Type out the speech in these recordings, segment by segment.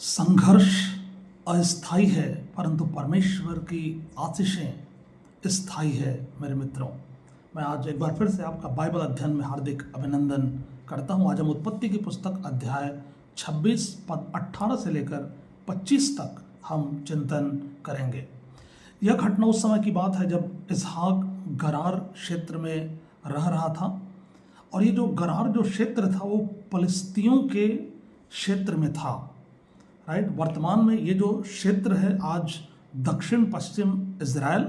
संघर्ष अस्थायी है परंतु परमेश्वर की आशीषें स्थायी है। मेरे मित्रों, मैं आज एक बार फिर से आपका बाइबल अध्ययन में हार्दिक अभिनंदन करता हूं। आज हम उत्पत्ति की पुस्तक अध्याय 26 पद 18 से लेकर 25 तक हम चिंतन करेंगे। यह घटना उस समय की बात है जब इसहाक गरार क्षेत्र में रह रहा था, और ये जो गरार जो क्षेत्र था वो फलिस्तियों के क्षेत्र में था। राइट, वर्तमान में ये जो क्षेत्र है आज दक्षिण पश्चिम इज़राइल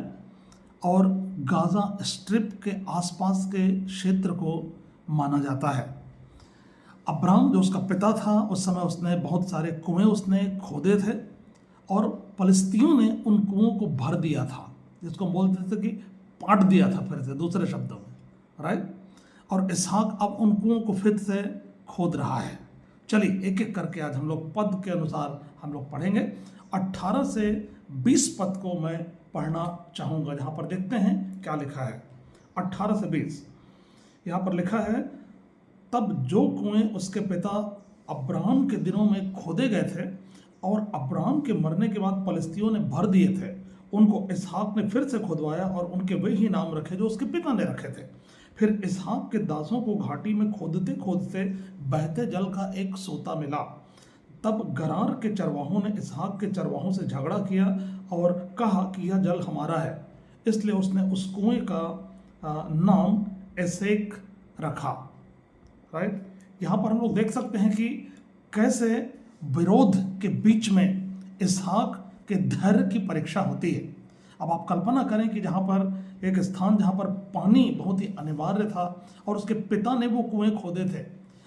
और गाज़ा स्ट्रिप के आसपास के क्षेत्र को माना जाता है। अब्राम जो उसका पिता था, उस समय उसने बहुत सारे कुएं उसने खोदे थे और फलिस्तियों ने उन कुओं को भर दिया था, जिसको बोलते थे कि पाट दिया था फिर से, दूसरे शब्दों में। राइट, और इसहाक अब उन कुओं को फिर से खोद रहा है। चलिए एक एक करके आज हम लोग पद के अनुसार हम लोग पढ़ेंगे। 18 से 20 पद को मैं पढ़ना चाहूँगा, जहाँ पर देखते हैं क्या लिखा है। 18 से 20 यहाँ पर लिखा है, तब जो कुएं उसके पिता अब्राम के दिनों में खोदे गए थे और अब्राम के मरने के बाद फलिस्तियों ने भर दिए थे, उनको इसहाक ने फिर से खुदवाया और उनके वही नाम रखे जो उसके पिता ने रखे थे। फिर इसहाक के दासों को घाटी में खोदते खोदते बहते जल का एक सोता मिला। तब गरार के चरवाहों ने इसहाक के चरवाहों से झगड़ा किया और कहा कि यह जल हमारा है, इसलिए उसने उस कुएं का नाम एसेक रखा। राइट, यहाँ पर हम लोग देख सकते हैं कि कैसे विरोध के बीच में इसहाक के धैर्य की परीक्षा होती है। अब आप कल्पना करें कि जहाँ पर एक स्थान जहाँ पर पानी बहुत ही अनिवार्य था और उसके पिता ने वो कुएं खोदे थे,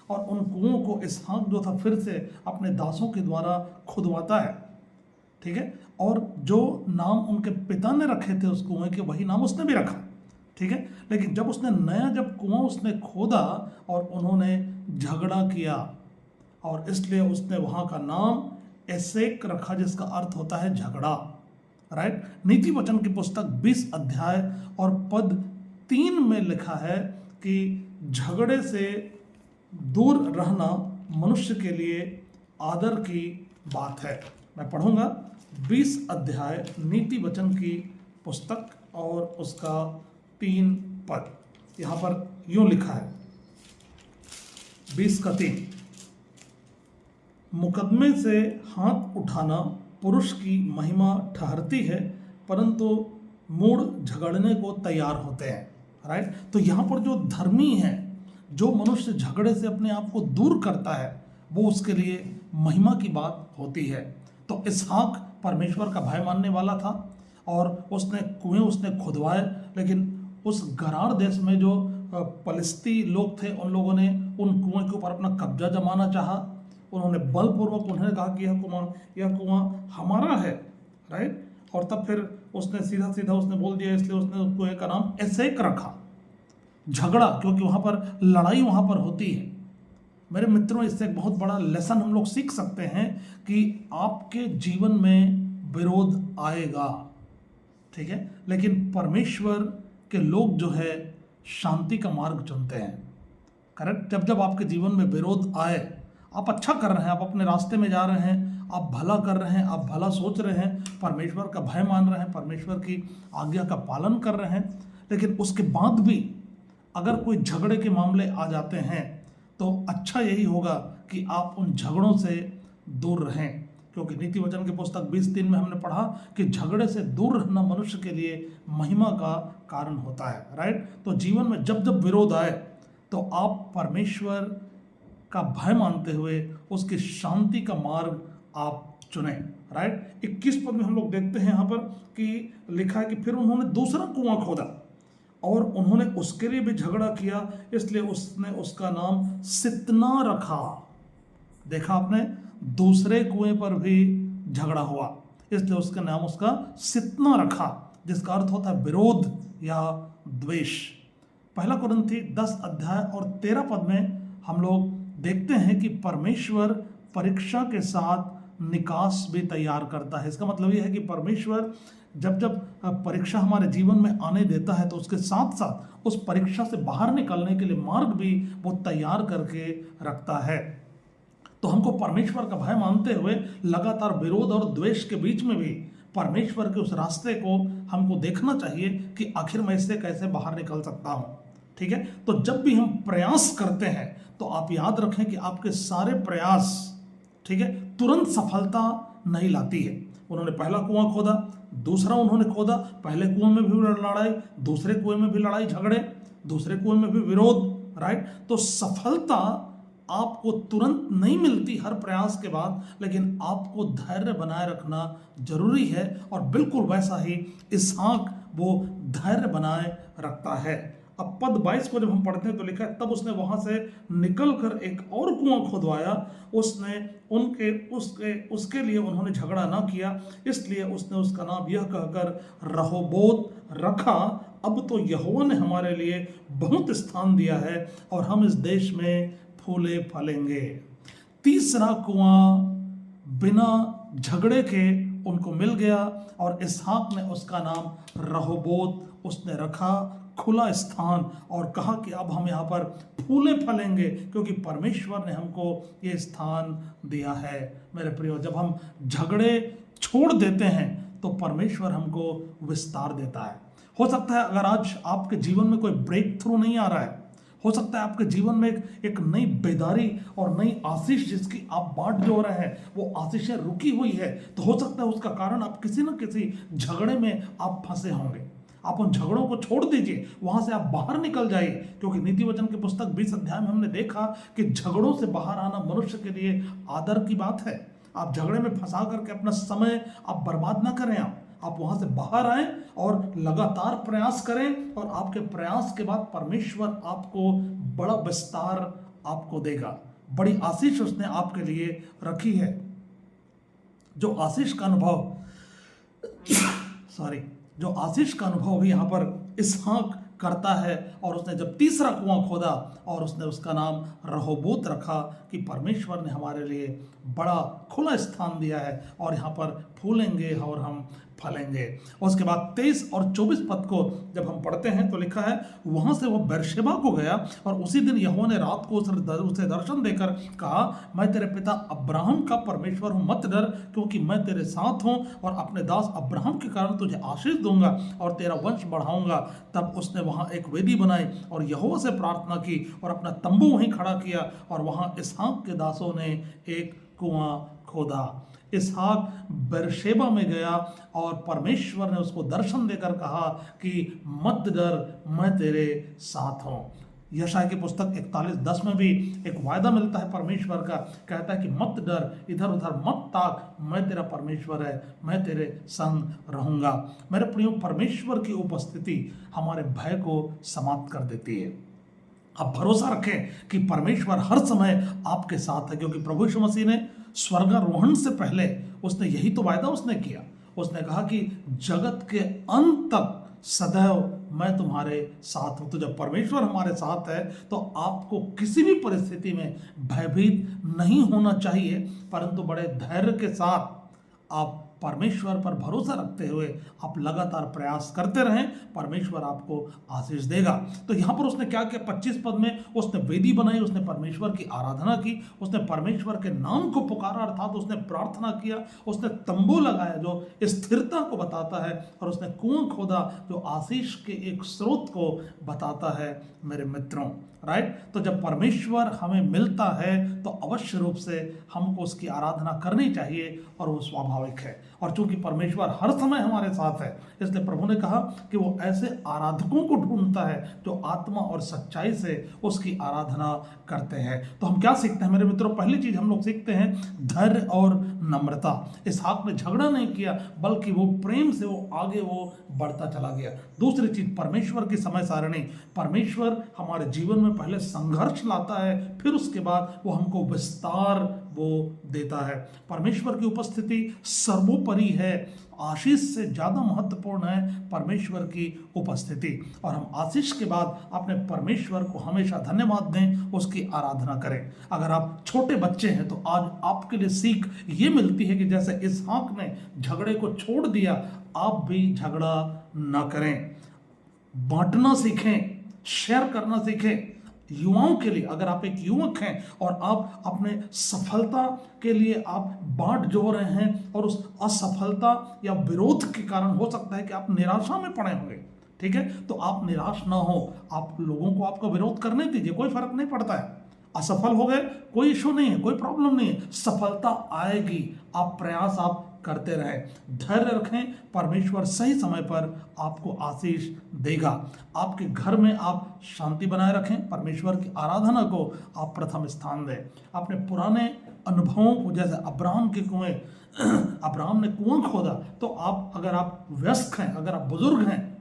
और उन कुओं को इसहाक जो था फिर से अपने दासों के द्वारा खुदवाता है। ठीक है, और जो नाम उनके पिता ने रखे थे उस कुएं के, वही नाम उसने भी रखा। ठीक है, लेकिन जब उसने नया जब कुआं उसने खोदा और उन्होंने झगड़ा किया, और इसलिए उसने वहाँ का नाम एसेक रखा, जिसका अर्थ होता है झगड़ा। राइट, नीति वचन की पुस्तक 20 अध्याय और पद 3 में लिखा है कि झगड़े से दूर रहना मनुष्य के लिए आदर की बात है। मैं पढ़ूंगा 20 अध्याय नीति वचन की पुस्तक और उसका 3 पद। यहाँ पर यूं लिखा है, 20 का 3, मुकदमे से हाथ उठाना पुरुष की महिमा ठहरती है, परंतु मूढ़ झगड़ने को तैयार होते हैं। राइट, तो यहाँ पर जो धर्मी है, जो मनुष्य झगड़े से अपने आप को दूर करता है, वो उसके लिए महिमा की बात होती है। तो इसहाक परमेश्वर का भय मानने वाला था और उसने कुएं उसने खुदवाए, लेकिन उस गरार देश में जो फलिस्ती लोग थे, उन लोगों ने उन कुएं के ऊपर अपना कब्जा जमाना चाहा। उन्होंने बलपूर्वक उन्हें कहा कि यह कुआं हमारा है। राइट, और तब फिर उसने सीधा सीधा उसने बोल दिया, इसलिए उसने उस कुएं का नाम एसेक रखा, झगड़ा, क्योंकि वहाँ पर लड़ाई वहाँ पर होती है। मेरे मित्रों, इससे एक बहुत बड़ा लेसन हम लोग सीख सकते हैं कि आपके जीवन में विरोध आएगा। ठीक है, लेकिन परमेश्वर के लोग जो है शांति का मार्ग चुनते हैं। करेक्ट, जब जब आपके जीवन में विरोध आए, आप अच्छा कर रहे हैं, आप अपने रास्ते में जा रहे हैं, आप भला कर रहे हैं, आप भला सोच रहे हैं, परमेश्वर का भय मान रहे हैं, परमेश्वर की आज्ञा का पालन कर रहे हैं, लेकिन उसके बाद भी अगर कोई झगड़े के मामले आ जाते हैं तो अच्छा यही होगा कि आप उन झगड़ों से दूर रहें, क्योंकि नीति वचन की पुस्तक 20:3 में हमने पढ़ा कि झगड़े से दूर रहना मनुष्य के लिए महिमा का कारण होता है। राइट, तो जीवन में जब जब विरोध आए तो आप परमेश्वर का भय मानते हुए उसकी शांति का मार्ग आप चुने। राइट, 21 पद में हम लोग देखते हैं यहाँ पर कि लिखा है कि फिर उन्होंने दूसरा कुआं खोदा और उन्होंने उसके लिए भी झगड़ा किया, इसलिए उसने उसका नाम सितना रखा। देखा आपने, दूसरे कुएं पर भी झगड़ा हुआ, इसलिए उसका नाम उसका सितना रखा, जिसका अर्थ होता है विरोध या द्वेष। पहला कुरिन्थी 10 अध्याय और 13 पद में हम लोग देखते हैं कि परमेश्वर परीक्षा के साथ निकास भी तैयार करता है। इसका मतलब यह है कि परमेश्वर जब जब परीक्षा हमारे जीवन में आने देता है तो उसके साथ साथ उस परीक्षा से बाहर निकलने के लिए मार्ग भी वो तैयार करके रखता है। तो हमको परमेश्वर का भय मानते हुए लगातार विरोध और द्वेष के बीच में भी परमेश्वर के उस रास्ते को हमको देखना चाहिए कि आखिर मैं इससे कैसे बाहर निकल सकता हूँ। ठीक है, तो जब भी हम प्रयास करते हैं तो आप याद रखें कि आपके सारे प्रयास, ठीक है, तुरंत सफलता नहीं लाती है। उन्होंने पहला कुआं खोदा, दूसरा उन्होंने खोदा, पहले कुएं में भी लड़ाई, दूसरे कुएं में भी लड़ाई झगड़े, दूसरे कुएं में भी विरोध, राइट। तो सफलता आपको तुरंत नहीं मिलती हर प्रयास के बाद, लेकिन आपको धैर्य बनाए रखना जरूरी है। और बिल्कुल वैसा ही इसहाक वो धैर्य बनाए रखता है। अब पद 22 को जब हम पढ़ते हैं तो लिखा है, तब उसने वहां से निकलकर एक और कुआं खुदवाया। उसने उसके लिए उन्होंने झगड़ा ना किया, इसलिए उसने उसका नाम यह कहकर रहोबोत रखा, अब तो यहोवा ने हमारे लिए बहुत स्थान दिया है और हम इस देश में फूले फलेंगे। तीसरा कुआं बिना झगड़े के उनको मिल गया और इसहाक ने उसका नाम रहोबोत उसने रखा, खुला स्थान, और कहा कि अब हम यहाँ पर फूले फलेंगे क्योंकि परमेश्वर ने हमको ये स्थान दिया है। मेरे प्रियो, जब हम झगड़े छोड़ देते हैं तो परमेश्वर हमको विस्तार देता है। हो सकता है अगर आज आपके जीवन में कोई ब्रेक थ्रू नहीं आ रहा है, हो सकता है आपके जीवन में एक नई बेदारी और नई आशीष जिसकी आप बाट जो रहे हैं वो आशीषें रुकी हुई है, तो हो सकता है उसका कारण आप किसी न किसी झगड़े में आप फंसे होंगे। आप उन झगड़ों को छोड़ दीजिए, वहां से आप बाहर निकल जाइए, क्योंकि नीति वचन की पुस्तक 20 अध्याय में हमने देखा कि झगड़ों से बाहर आना मनुष्य के लिए आदर की बात है। आप झगड़े में फंसा करके अपना समय आप बर्बाद ना करें, आप वहां से बाहर आएं और लगातार प्रयास करें, और आपके प्रयास के बाद परमेश्वर आपको बड़ा विस्तार आपको देगा। बड़ी आशीष उसने आपके लिए रखी है। जो आशीष का अनुभव भी यहाँ पर इसहाक करता है। और उसने जब तीसरा कुआं खोदा और उसने उसका नाम रहोबोत रखा कि परमेश्वर ने हमारे लिए बड़ा खुला स्थान दिया है और यहाँ पर फूलेंगे और हम फलेंगे। उसके बाद 23 और 24 पद को जब हम पढ़ते हैं तो लिखा है, वहां से वो बेरशेबा को गया और उसी दिन यहोवा ने रात को उसे दर्शन देकर कहा, मैं तेरे पिता अब्राहम का परमेश्वर हूँ, मत डर, क्योंकि मैं तेरे साथ हूँ और अपने दास अब्राहम के कारण तुझे आशीष दूंगा और तेरा वंश बढ़ाऊंगा। तब उसने वहां एक वेदी बनाई और यहोवा से प्रार्थना की और अपना तंबू वहीं खड़ा किया, और वहां इसहाक के दासों ने एक कुआं खोदा। इसहाक बेरशेबा में गया और परमेश्वर ने उसको दर्शन देकर कहा कि मत डर, मैं तेरे साथ हूं। यशायाह की पुस्तक 41:10 में भी एक वायदा मिलता है परमेश्वर का, कहता है कि मत डर, इधर उधर मत ताक, मैं तेरा परमेश्वर है, मैं तेरे संग रहूंगा। मेरे प्रियो, परमेश्वर की उपस्थिति हमारे भय को समाप्त कर देती है। आप भरोसा रखें कि परमेश्वर हर समय आपके साथ है, क्योंकि प्रभु यीशु मसीह ने स्वर्गारोहण से पहले उसने यही तो वायदा उसने किया। उसने कहा कि जगत के अंत तक सदैव मैं तुम्हारे साथ हूं। तो जब परमेश्वर हमारे साथ है तो आपको किसी भी परिस्थिति में भयभीत नहीं होना चाहिए, परंतु बड़े धैर्य के साथ आप परमेश्वर पर भरोसा रखते हुए आप लगातार प्रयास करते रहें, परमेश्वर आपको आशीष देगा। तो यहाँ पर उसने क्या किया, 25 पद में उसने वेदी बनाई, उसने परमेश्वर की आराधना की, उसने परमेश्वर के नाम को पुकारा, अर्थात उसने प्रार्थना किया, उसने तंबू लगाया जो स्थिरता को बताता है, और उसने कुआं खोदा जो आशीष के एक स्रोत को बताता है। मेरे मित्रों, राइट, तो जब परमेश्वर हमें मिलता है तो अवश्य रूप से हमको उसकी आराधना करनी चाहिए, और वो स्वाभाविक है। और चूंकि परमेश्वर हर समय हमारे साथ है, इसलिए प्रभु ने कहा कि वो ऐसे आराधकों को ढूंढता है जो आत्मा और सच्चाई से उसकी आराधना करते हैं। तो हम क्या सीखते हैं मेरे मित्रों? पहली चीज हम लोग सीखते हैं धैर्य और नम्रता। इसहाक ने झगड़ा नहीं किया, बल्कि वो प्रेम से वो आगे वो बढ़ता चला गया। दूसरी चीज, परमेश्वर की समय सारणी। परमेश्वर हमारे जीवन में पहले संघर्ष लाता है, फिर उसके बाद वो हमको विस्तार वो देता है। परमेश्वर की उपस्थिति सर्वोपरि है, आशीष से ज्यादा महत्वपूर्ण है परमेश्वर की उपस्थिति। और हम आशीष के बाद अपने परमेश्वर को हमेशा धन्यवाद दें, उसकी आराधना करें। अगर आप छोटे बच्चे हैं तो आज आपके लिए सीख ये मिलती है कि जैसे इसहाक ने झगड़े को छोड़ दिया, आप भी झगड़ा ना करें, बांटना सीखें, शेयर करना सीखें, युवाओं के लिए, अगर आप एक युवक हैं और आप अपने सफलता के लिए आप बाट जो रहे हैं और उस असफलता या विरोध के कारण हो सकता है कि आप निराशा में पड़े होंगे, ठीक है, तो आप निराश ना हो, आप लोगों को आपका विरोध करने दीजिए, कोई फर्क नहीं पड़ता है। असफल हो गए, कोई इशू नहीं है, कोई प्रॉब्लम नहीं है, सफलता आएगी, आप प्रयास आप करते रहें, धैर्य रखें, परमेश्वर सही समय पर आपको आशीष देगा। आपके घर में आप शांति बनाए रखें, परमेश्वर की आराधना को आप प्रथम स्थान दें। अपने पुराने अनुभवों को, जैसे अब्राहम के कुएं, अब्राहम ने कुआं खोदा, तो आप, अगर आप वयस्क हैं, अगर आप बुजुर्ग हैं,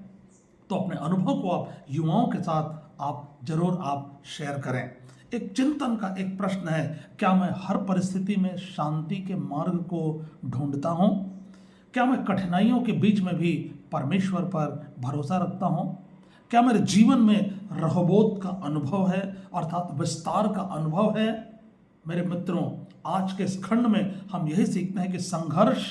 तो अपने अनुभव को आप युवाओं के साथ आप जरूर आप शेयर करें। एक चिंतन का एक प्रश्न है, क्या मैं हर परिस्थिति में शांति के मार्ग को ढूंढता हूं? क्या मैं कठिनाइयों के बीच में भी परमेश्वर पर भरोसा रखता हूं? क्या मेरे जीवन में रहोबोत का अनुभव है, अर्थात विस्तार का अनुभव है? मेरे मित्रों, आज के इस खंड में हम यही सीखते हैं कि संघर्ष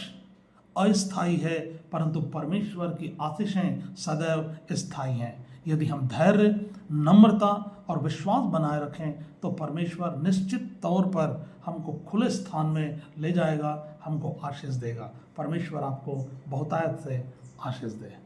अस्थायी है, परंतु परमेश्वर की आशीषें सदैव स्थायी हैं। यदि हम धैर्य, नम्रता और विश्वास बनाए रखें तो परमेश्वर निश्चित तौर पर हमको खुले स्थान में ले जाएगा, हमको आशीष देगा। परमेश्वर आपको बहुतायत से आशीष दे।